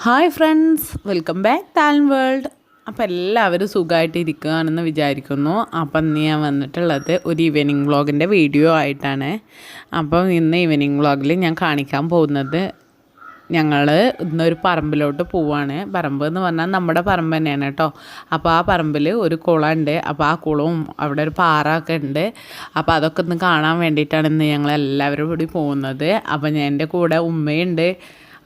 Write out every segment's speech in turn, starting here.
Hi friends, welcome back talent world. അപ്പോൾ എല്ലാവരും സുഖമായിട്ട് ഇരിക്കുകയാണെന്ന് വിചാരിക്കുന്നു. അപ്പം ഇന്ന് ഞാൻ വന്നിട്ടുള്ളത് ഒരു ഈവനിങ് വ്ളോഗിൻ്റെ വീഡിയോ ആയിട്ടാണ്. അപ്പം ഇന്ന് ഈവനിങ് വ്ളോഗിൽ ഞാൻ കാണിക്കാൻ പോകുന്നത് ഞങ്ങൾ ഇന്നൊരു പറമ്പിലോട്ട് പോവാണ്. പറമ്പ് എന്ന് പറഞ്ഞാൽ നമ്മുടെ പറമ്പ് തന്നെയാണ് കേട്ടോ. അപ്പോൾ ആ പറമ്പിൽ ഒരു കുളമുണ്ട്. അപ്പോൾ ആ കുളവും അവിടെ ഒരു പാറ ഒക്കെ ഉണ്ട്. അപ്പോൾ അതൊക്കെ ഒന്ന് കാണാൻ വേണ്ടിയിട്ടാണ് ഇന്ന് ഞങ്ങളെല്ലാവരും കൂടി പോകുന്നത്. അപ്പോൾ എൻ്റെ കൂടെ ഉമ്മയുണ്ട്,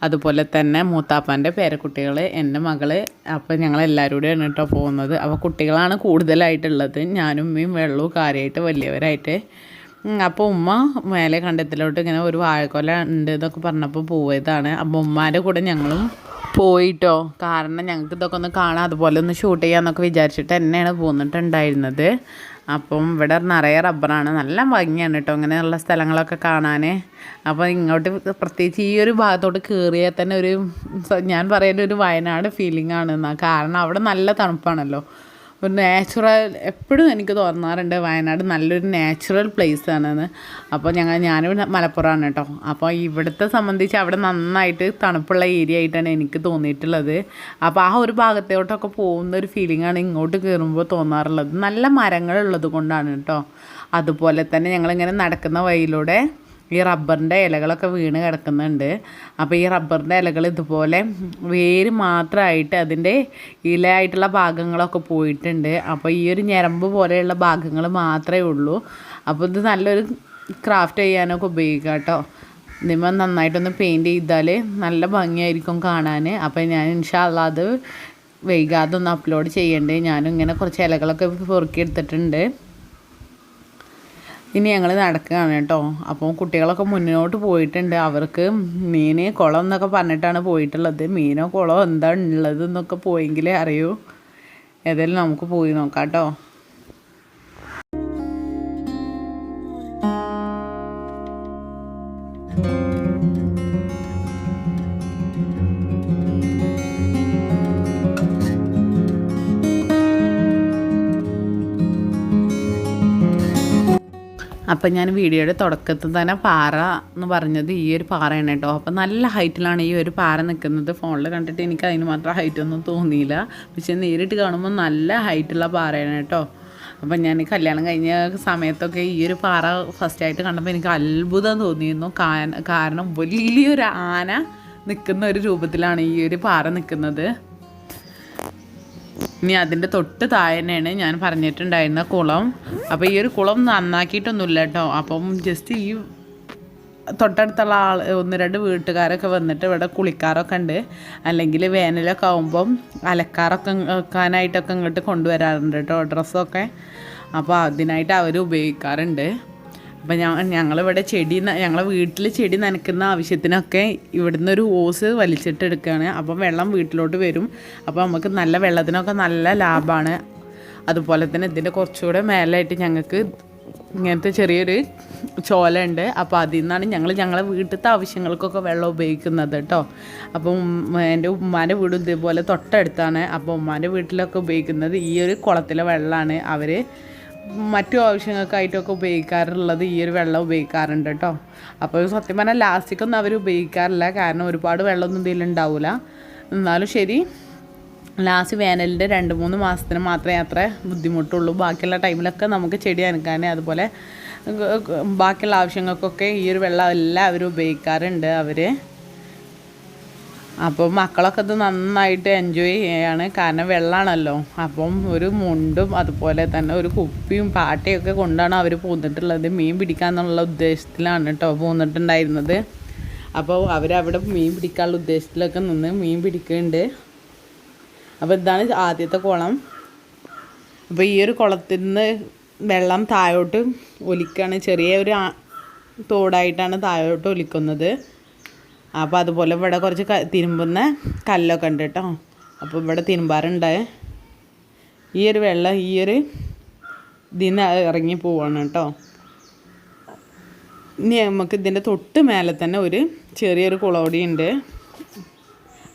അതുപോലെ തന്നെ മൂത്താപ്പാൻ്റെ പേരക്കുട്ടികൾ, എൻ്റെ മകൾ. അപ്പോൾ ഞങ്ങളെല്ലാവരും കൂടെയാണ് കേട്ടോ പോകുന്നത്. അപ്പോൾ കുട്ടികളാണ് കൂടുതലായിട്ടുള്ളത്. ഞാനും ഉമ്മയും വെള്ളവും കാര്യമായിട്ട് വലിയവരായിട്ട്. അപ്പോൾ ഉമ്മ മേലെ കണ്ടത്തിലോട്ട് ഇങ്ങനെ ഒരു വാഴക്കൊല ഉണ്ട് എന്നൊക്കെ പറഞ്ഞപ്പോൾ പോയതാണ്. അപ്പോൾ ഉമ്മാൻ്റെ കൂടെ ഞങ്ങളും പോയിട്ടോ. കാരണം ഞങ്ങൾക്ക് ഇതൊക്കെ ഒന്ന് കാണാം, അതുപോലെ ഒന്ന് ഷൂട്ട് ചെയ്യാമെന്നൊക്കെ വിചാരിച്ചിട്ട് തന്നെയാണ് പോന്നിട്ടുണ്ടായിരുന്നത്. അപ്പം ഇവിടെ നിറയെ റബ്ബറാണ്, നല്ല ഭംഗിയാണ് കേട്ടോ ഇങ്ങനെയുള്ള സ്ഥലങ്ങളൊക്കെ കാണാൻ. അപ്പോൾ ഇങ്ങോട്ട് പ്രത്യേകിച്ച് ഈ ഒരു ഭാഗത്തോട്ട് കയറിയാൽ തന്നെ ഒരു ഞാൻ പറയുന്ന ഒരു വയനാട് ഫീലിംഗ് ആണ്. കാരണം അവിടെ നല്ല തണുപ്പാണല്ലോ, ഒരു നാച്ചുറൽ. എപ്പോഴും എനിക്ക് തോന്നാറുണ്ട് വയനാട് നല്ലൊരു നാച്ചുറൽ പ്ലേസ് ആണെന്ന്. അപ്പോൾ ഞാനും മലപ്പുറമാണ് കേട്ടോ. അപ്പോൾ ഇവിടുത്തെ സംബന്ധിച്ച് അവിടെ നന്നായിട്ട് തണുപ്പുള്ള ഏരിയ ആയിട്ടാണ് എനിക്ക് തോന്നിയിട്ടുള്ളത്. അപ്പോൾ ആ ഒരു ഭാഗത്തോട്ടൊക്കെ പോകുന്ന ഒരു ഫീലിംഗാണ് ഇങ്ങോട്ട് കയറുമ്പോൾ തോന്നാറുള്ളത്. നല്ല മരങ്ങളുള്ളത് കൊണ്ടാണ് കേട്ടോ. അതുപോലെ തന്നെ ഞങ്ങളിങ്ങനെ നടക്കുന്ന വഴിയിലൂടെ ഈ റബ്ബറിൻ്റെ ഇലകളൊക്കെ വീണ് കിടക്കുന്നുണ്ട്. അപ്പോൾ ഈ റബ്ബറിൻ്റെ ഇലകൾ ഇതുപോലെ വേര് മാത്രമായിട്ട് അതിൻ്റെ ഇലയായിട്ടുള്ള ഭാഗങ്ങളൊക്കെ പോയിട്ടുണ്ട്. അപ്പോൾ ഈ ഒരു ഞരമ്പ് പോലെയുള്ള ഭാഗങ്ങൾ മാത്രമേ ഉള്ളൂ. അപ്പോൾ ഇത് നല്ലൊരു ക്രാഫ്റ്റ് ചെയ്യാനൊക്കെ ഉപയോഗിക്കാം കേട്ടോ. ഇതിന്മേൽ നന്നായിട്ടൊന്ന് പെയിൻറ്റ് ചെയ്താൽ നല്ല ഭംഗിയായിരിക്കും കാണാൻ. അപ്പോൾ ഞാൻ ഇൻഷാ അല്ലാഹ് അത് വൈകാതെ ഒന്ന് അപ്ലോഡ് ചെയ്യേണ്ടത്. ഞാനും ഇങ്ങനെ കുറച്ച് ഇലകളൊക്കെ പൊറുക്കിയെടുത്തിട്ടുണ്ട്. ഇനി ഞങ്ങൾ നടക്കുകയാണ് കേട്ടോ. അപ്പോൾ കുട്ടികളൊക്കെ മുന്നോട്ട് പോയിട്ടുണ്ട്. അവർക്ക് മീൻ കുളം എന്നൊക്കെ പറഞ്ഞിട്ടാണ് പോയിട്ടുള്ളത്. മീനോ കുളമോ എന്താ ഉള്ളത് എന്നൊക്കെ പോയെങ്കിലേ അറിയൂ. ഏതായാലും നമുക്ക് പോയി നോക്കാം കേട്ടോ. അപ്പം ഞാൻ വീഡിയോയുടെ തുടക്കത്തിൽ തന്നെ പാറ എന്ന് പറഞ്ഞത് ഈ ഒരു പാറയാണ് കേട്ടോ. അപ്പം നല്ല ഹൈറ്റിലാണ് ഈ ഒരു പാറ നിൽക്കുന്നത്. ഫോണിൽ കണ്ടിട്ട് എനിക്ക് അതിന് മാത്രം ഹൈറ്റൊന്നും തോന്നിയില്ല, പക്ഷെ നേരിട്ട് കാണുമ്പോൾ നല്ല ഹൈറ്റുള്ള പാറയാണ് കേട്ടോ. അപ്പം ഞാൻ കല്യാണം കഴിഞ്ഞ സമയത്തൊക്കെ ഈ ഒരു പാറ ഫസ്റ്റായിട്ട് കണ്ടപ്പോൾ എനിക്ക് അത്ഭുതം തോന്നിയിരുന്നു. കാരണം വലിയൊരു ആന നിൽക്കുന്ന ഒരു രൂപത്തിലാണ് ഈ ഒരു പാറ നിൽക്കുന്നത്. ഇനി അതിൻ്റെ തൊട്ട് താഴെ തന്നെയാണ് ഞാൻ പറഞ്ഞിട്ടുണ്ടായിരുന്ന കുളം. അപ്പോൾ ഈ ഒരു കുളം നന്നാക്കിയിട്ടൊന്നുമില്ല കേട്ടോ. അപ്പം ജസ്റ്റ് ഈ തൊട്ടടുത്തുള്ള ഒന്ന് രണ്ട് വീട്ടുകാരൊക്കെ വന്നിട്ട് ഇവിടെ കുളിക്കാറൊക്കെ ഉണ്ട്. അല്ലെങ്കിൽ വേനലൊക്കെ ആകുമ്പം അലക്കാറൊക്കെ വെക്കാനായിട്ടൊക്കെ ഇങ്ങോട്ട് കൊണ്ടുവരാറുണ്ട് കേട്ടോ ഡ്രസ്സൊക്കെ. അപ്പോൾ അതിനായിട്ട് അവർ ഉപയോഗിക്കാറുണ്ട്. അപ്പം ഞങ്ങളിവിടെ ഞങ്ങളെ വീട്ടിൽ ചെടി നനയ്ക്കുന്ന ആവശ്യത്തിനൊക്കെ ഇവിടുന്ന് ഒരു ഓസ് വലിച്ചിട്ടെടുക്കുകയാണ്. അപ്പം വെള്ളം വീട്ടിലോട്ട് വരും. അപ്പോൾ നമുക്ക് നല്ല വെള്ളത്തിനൊക്കെ നല്ല ലാഭമാണ്. അതുപോലെ തന്നെ ഇതിൻ്റെ കുറച്ചുകൂടെ മേലായിട്ട് ഞങ്ങൾക്ക് ഇങ്ങനത്തെ ചെറിയൊരു ചോല ഉണ്ട്. അപ്പോൾ അതിൽ നിന്നാണ് ഞങ്ങളെ വീട്ടിലത്തെ ആവശ്യങ്ങൾക്കൊക്കെ വെള്ളം ഉപയോഗിക്കുന്നത് കേട്ടോ. അപ്പം എൻ്റെ ഉമ്മാൻ്റെ വീടും ഇതേപോലെ തൊട്ടടുത്താണ്. അപ്പോൾ ഉമ്മാൻ്റെ വീട്ടിലൊക്കെ ഉപയോഗിക്കുന്നത് ഈ ഒരു കുളത്തിലെ വെള്ളമാണ്. അവർ മറ്റു ആവശ്യങ്ങൾക്കായിട്ടൊക്കെ ഉപയോഗിക്കാറുള്ളത് ഈ ഒരു വെള്ളം ഉപയോഗിക്കാറുണ്ട് കേട്ടോ. അപ്പോൾ സത്യം പറഞ്ഞാൽ ലാസ്റ്റിക്കൊന്നും അവർ ഉപയോഗിക്കാറില്ല, കാരണം ഒരുപാട് വെള്ളമൊന്നും ഇതിലുണ്ടാവില്ല. എന്നാലും ശരി, ലാസ്റ്റ് വേനലിൻ്റെ 2-3 മാസത്തിന് മാത്രമേ അത്ര ബുദ്ധിമുട്ടുള്ളൂ. ബാക്കിയുള്ള ടൈമിലൊക്കെ നമുക്ക് ചെടി നനയ്ക്കാൻ, അതുപോലെ ബാക്കിയുള്ള ആവശ്യങ്ങൾക്കൊക്കെ ഈ ഒരു വെള്ളം എല്ലാവരും ഉപയോഗിക്കാറുണ്ട് അവർ. അപ്പോൾ മക്കളൊക്കെ ഇത് നന്നായിട്ട് എൻജോയ് ചെയ്യാണ്, കാരണം വെള്ളമാണല്ലോ. അപ്പം ഒരു മുണ്ടും അതുപോലെ തന്നെ ഒരു കുപ്പിയും പാട്ടയൊക്കെ കൊണ്ടാണ് അവർ പോന്നിട്ടുള്ളത്. മീൻ പിടിക്കാന്നുള്ള ഉദ്ദേശത്തിലാണ് കേട്ടോ പോന്നിട്ടുണ്ടായിരുന്നത്. അപ്പോൾ അവരവിടെ മീൻ പിടിക്കാനുള്ള ഉദ്ദേശത്തിലൊക്കെ നിന്ന് മീൻ പിടിക്കുന്നുണ്ട്. അപ്പോൾ ഇതാണ് ആദ്യത്തെ കുളം. അപ്പോൾ ഈ ഒരു കുളത്തിൽ നിന്ന് വെള്ളം താഴോട്ട് ഒലിക്കുകയാണ്. ചെറിയ ഒരു തോടായിട്ടാണ് താഴോട്ട് ഒലിക്കുന്നത്. അപ്പോൾ അതുപോലെ ഇവിടെ കുറച്ച് തിരുമ്പുന്ന കല്ലൊക്കെ ഉണ്ട് കേട്ടോ. അപ്പോൾ ഇവിടെ തിരുമ്പാറുണ്ട്. ഈ ഒരു വെള്ളം ഈ ഒരു ഇതിന് ഇറങ്ങി പോവാണ് കേട്ടോ. ഇനി നമുക്ക് ഇതിൻ്റെ തൊട്ട് മേലെ തന്നെ ഒരു ചെറിയൊരു കുളവടി ഉണ്ട്.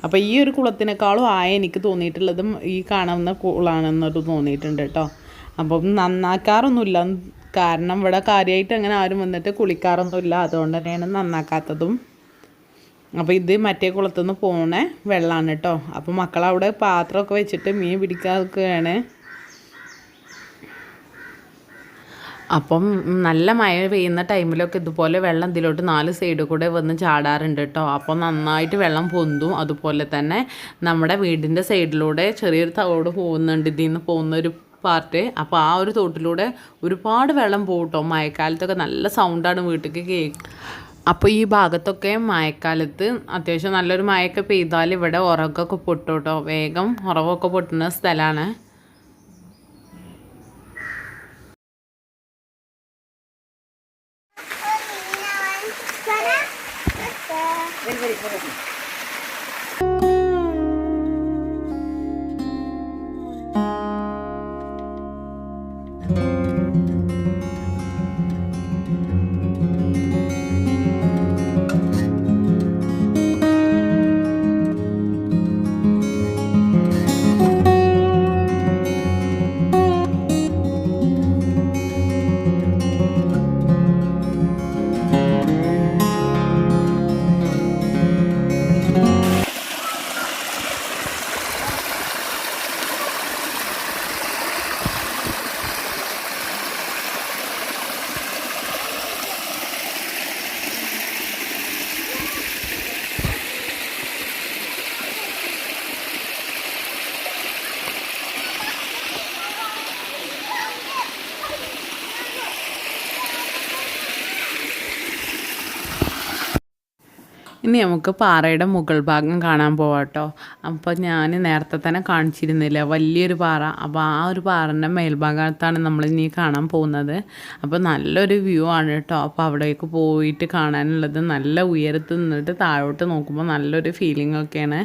അപ്പോൾ ഈ ഒരു കുളത്തിനേക്കാളും എനിക്ക് തോന്നിയിട്ടുള്ളതും ഈ കാണുന്ന കുളമാണെന്നൊരു തോന്നിയിട്ടുണ്ട് കേട്ടോ. അപ്പം നന്നാക്കാറൊന്നുമില്ല, കാരണം ഇവിടെ കാര്യമായിട്ട് അങ്ങനെ ആരും വന്നിട്ട് കുളിക്കാറൊന്നുമില്ല. അതുകൊണ്ട് തന്നെയാണ് നന്നാക്കാത്തതും. അപ്പോൾ ഇത് മറ്റേ കുളത്തുനിന്ന് പോണ വെള്ളമാണ് കേട്ടോ. അപ്പോൾ മക്കളവിടെ പാത്രമൊക്കെ വെച്ചിട്ട് മീൻ പിടിക്കാതൊക്കെയാണ്. അപ്പം നല്ല മഴ പെയ്യുന്ന ടൈമിലൊക്കെ ഇതുപോലെ വെള്ളം ഇതിലോട്ട് 4 സൈഡിൽ കൂടെ വന്ന് ചാടാറുണ്ട് കേട്ടോ. അപ്പോൾ നന്നായിട്ട് വെള്ളം പൊന്തും. അതുപോലെ തന്നെ നമ്മുടെ വീടിൻ്റെ സൈഡിലൂടെ ചെറിയൊരു തോട് പോകുന്നുണ്ട്, ഇതിൽ നിന്ന് പോകുന്നൊരു പാർട്ട്. അപ്പോൾ ആ ഒരു തോട്ടിലൂടെ ഒരുപാട് വെള്ളം പോകും കേട്ടോ. മഴക്കാലത്തൊക്കെ നല്ല സൗണ്ടാണ് വീട്ടിലേക്ക് കേൾക്കുക. അപ്പോൾ ഈ ഭാഗത്തൊക്കെ മഴക്കാലത്ത് അത്യാവശ്യം നല്ലൊരു മഴയൊക്കെ പെയ്താൽ ഇവിടെ ഉറവൊക്കെ പൊട്ടും കേട്ടോ. വേഗം ഉറവൊക്കെ പൊട്ടുന്ന സ്ഥലമാണ്. ഇനി നമുക്ക് പാറയുടെ മുകൾ ഭാഗം കാണാൻ പോവാം കേട്ടോ. അപ്പോൾ ഞാൻ നേരത്തെ തന്നെ കാണിച്ചിരുന്നില്ല വലിയൊരു പാറ. അപ്പോൾ ആ ഒരു പാറൻ്റെ മേൽഭാഗത്താണ് നമ്മൾ ഇനി കാണാൻ പോകുന്നത്. അപ്പോൾ നല്ലൊരു വ്യൂ ആണ് കേട്ടോ. അപ്പോൾ അവിടേക്ക് പോയിട്ട് കാണാനുള്ളത് നല്ല ഉയരത്ത് നിന്നിട്ട് താഴോട്ട് നോക്കുമ്പോൾ നല്ലൊരു ഫീലിംഗ് ഒക്കെയാണ്.